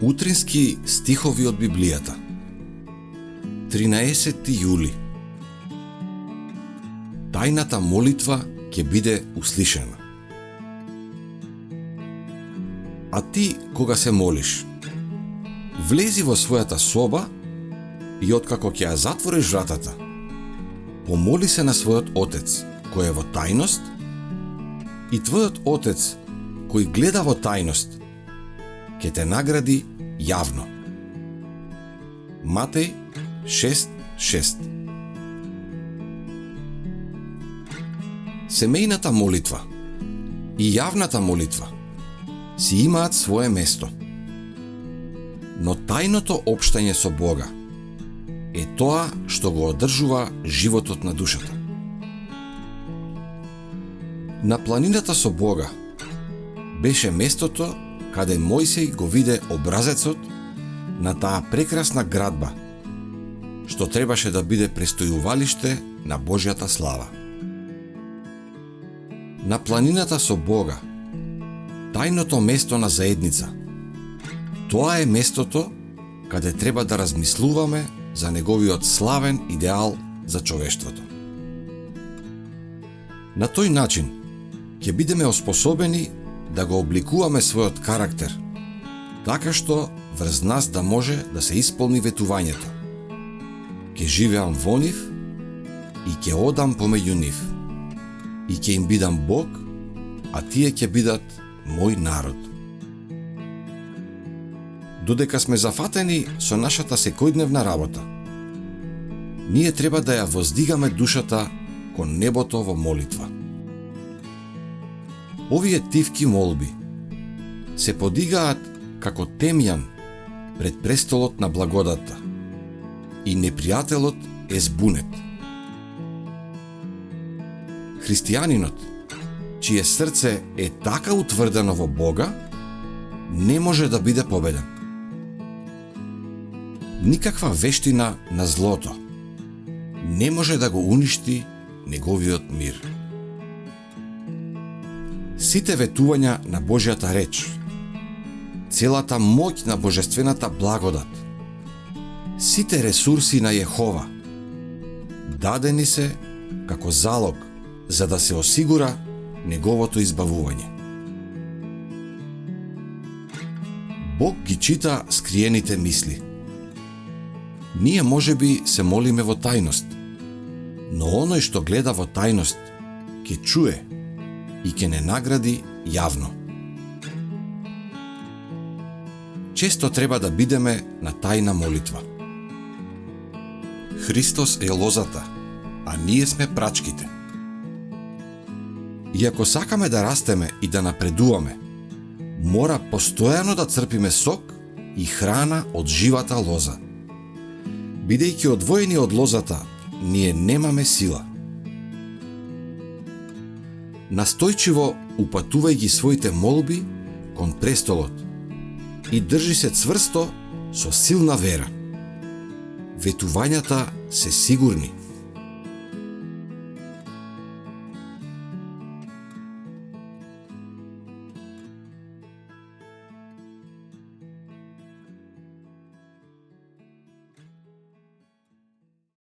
Утрински стихови од Библијата. 13 јули. Тајната молитва ќе биде услишена. А ти, кога се молиш, влези во својата соба и откако ќе ја затвориш вратата, помоли се на својот Отец, кој е во тајност, и твојот Отец, кој гледа во тајност, ќе те награди јавно. Матеј 6:6. Семејната молитва и јавната молитва си имаат свое место. Но тајното општање со Бога е тоа што го одржува животот на душата. На планината со Бога беше местото каде Мојсей го виде образецот на таа прекрасна градба, што требаше да биде престојувалиште на Божјата слава. На планината со Бога, тајното место на заедница, тоа е местото каде треба да размислуваме за неговиот славен идеал за човештвото. На тој начин ќе бидеме оспособени да го обликуваме својот карактер, така што врз нас да може да се исполни ветувањето: ќе живеам во нив и ќе одам помеѓу нив, и ќе им бидам Бог, а тие ќе бидат мој народ. Додека сме зафатени со нашата секојдневна работа, ние треба да ја воздигаме душата кон небото во молитва. Овие тивки молби се подигаат како темјан пред престолот на благодата и непријателот е збунет. Христијанинот, чие срце е така утврдено во Бога, не може да биде победен. Никаква вештина на злото не може да го уништи неговиот мир. Сите ветувања на Божјата реч, целата моќ на божествената благодат, сите ресурси на Јехова дадени се како залог за да се осигура неговото избавување. Бог ги чита скриените мисли. Ние можеби се молиме во тајност, но оној што гледа во тајност ќе чуе и ќе не награди јавно. Често треба да бидеме на тајна молитва. Христос е лозата, а ние сме прачките. И ако сакаме да растеме и да напредуваме, мора постојано да црпиме сок и храна од живата лоза. Бидејќи одвоени од лозата, ние немаме сила. Настојчиво упатувај ги своите молби кон престолот и држи се цврсто со силна вера. Ветувањата се сигурни.